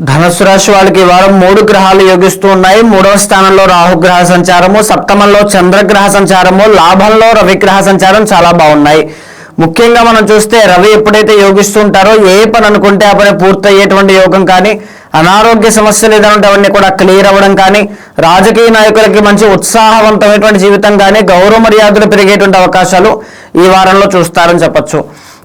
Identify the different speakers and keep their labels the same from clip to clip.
Speaker 1: ధనుసు రాశి వాళ్ళకి ఈ వారం 3 గ్రహాలు యోగిస్తూ ఉన్నాయి. 3వ స్థానంలో రాహుగ్రహ సంచారము, సప్తమంలో చంద్రగ్రహ సంచారము, లాభంలో రవిగ్రహ సంచారం చాలా బాగున్నాయి. ముఖ్యంగా మనం చూస్తే రవి ఎప్పుడైతే యోగిస్తుంటారో ఏ పని అనుకుంటే ఆ పని పూర్తయ్యేటువంటి యోగం కానీ, అనారోగ్య సమస్యలు ఏదైనా ఉంటే అవన్నీ కూడా క్లియర్ అవ్వడం కానీ, రాజకీయ నాయకులకి మంచి ఉత్సాహవంతమైనటువంటి జీవితం కానీ, గౌరవ మర్యాదలు పెరిగేటువంటి అవకాశాలు ఈ వారంలో చూస్తారని చెప్పచ్చు.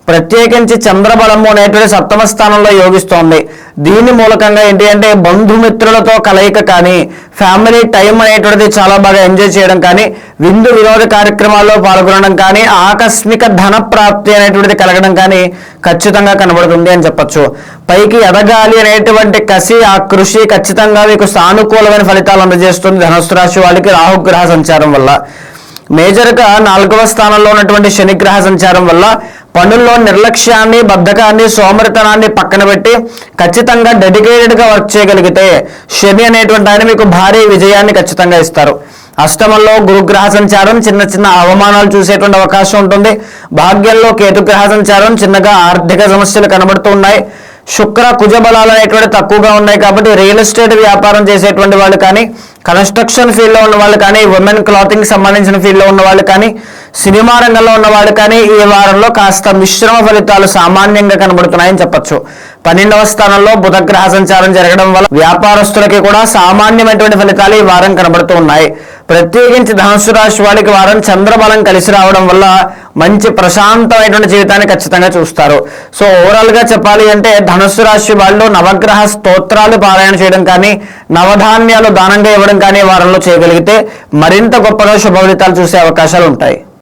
Speaker 1: ప్రత్యేకించి చంద్రబలము అనేటువంటి 7వ స్థానంలో యోగిస్తోంది. దీని మూలకంగా ఏంటి అంటే బంధుమిత్రులతో కలయిక కానీ, ఫ్యామిలీ టైం అనేటువంటిది చాలా బాగా ఎంజాయ్ చేయడం కానీ, విందు వినోద కార్యక్రమాల్లో పాల్గొనడం కానీ, ఆకస్మిక ధన ప్రాప్తి అనేటువంటిది కలగడం కానీ ఖచ్చితంగా కనబడుతుంది అని చెప్పచ్చు. పైకి ఎదగాలి అనేటువంటి కసి, ఆ కృషి ఖచ్చితంగా మీకు సానుకూలమైన ఫలితాలు అందజేస్తుంది ధనుసు రాశి వాళ్ళకి రాహుగ్రహ సంచారం వల్ల. మేజర్గా 4వ స్థానంలో ఉన్నటువంటి శనిగ్రహ సంచారం వల్ల పనుల్లో నిర్లక్ష్యాన్ని, బద్ధకాన్ని, సోమరితనాన్ని పక్కన పెట్టి ఖచ్చితంగా డెడికేటెడ్గా వర్క్ చేయగలిగితే శని అనేటువంటి ఆయన మీకు భారీ విజయాన్ని ఖచ్చితంగా ఇస్తారు. అష్టమంలో గురుగ్రహ సంచారం చిన్న చిన్న అవమానాలు చూసేటువంటి అవకాశం ఉంటుంది. భాగ్యంలో కేతుగ్రహ సంచారం చిన్నగా ఆర్థిక సమస్యలు కనబడుతూ ఉన్నాయి. శుక్ర కుజ బలాలు అనేటువంటి తక్కువగా ఉన్నాయి కాబట్టి రియల్ ఎస్టేట్ వ్యాపారం చేసేటువంటి వాళ్ళు కానీ, కన్స్ట్రక్షన్ ఫీల్డ్లో ఉన్న వాళ్ళు కానీ, ఉమెన్ క్లాతింగ్ సంబంధించిన ఫీల్డ్లో ఉన్న వాళ్ళు కానీ, సినిమా రంగంలో ఉన్న వాళ్ళు కానీ ఈ వారంలో కాస్త మిశ్రమ ఫలితాలు సామాన్యంగా కనబడుతున్నాయని చెప్పచ్చు. 12వ స్థానంలో బుధగ్రహ సంచారం జరగడం వల్ల వ్యాపారస్తులకి కూడా సామాన్యమైనటువంటి ఫలితాలు ఈ వారం కనబడుతూ ఉన్నాయి. ప్రత్యేకించి ధనుసు రాశి వాళ్ళకి వారం చంద్రబలం కలిసి రావడం వల్ల మంచి ప్రశాంతమైనటువంటి జీవితాన్ని ఖచ్చితంగా చూస్తారు. సో ఓవరాల్గా చెప్పాలి అంటే ధనుసు రాశి వాళ్ళు నవగ్రహ స్తోత్రాలు పారాయణ చేయడం కానీ, నవధాన్యాలు దానంగా ఇవ్వడం కానీ వారంలో చేయగలిగితే మరింత గొప్పగా శుభ ఫలితాలు చూసే అవకాశాలు ఉంటాయి.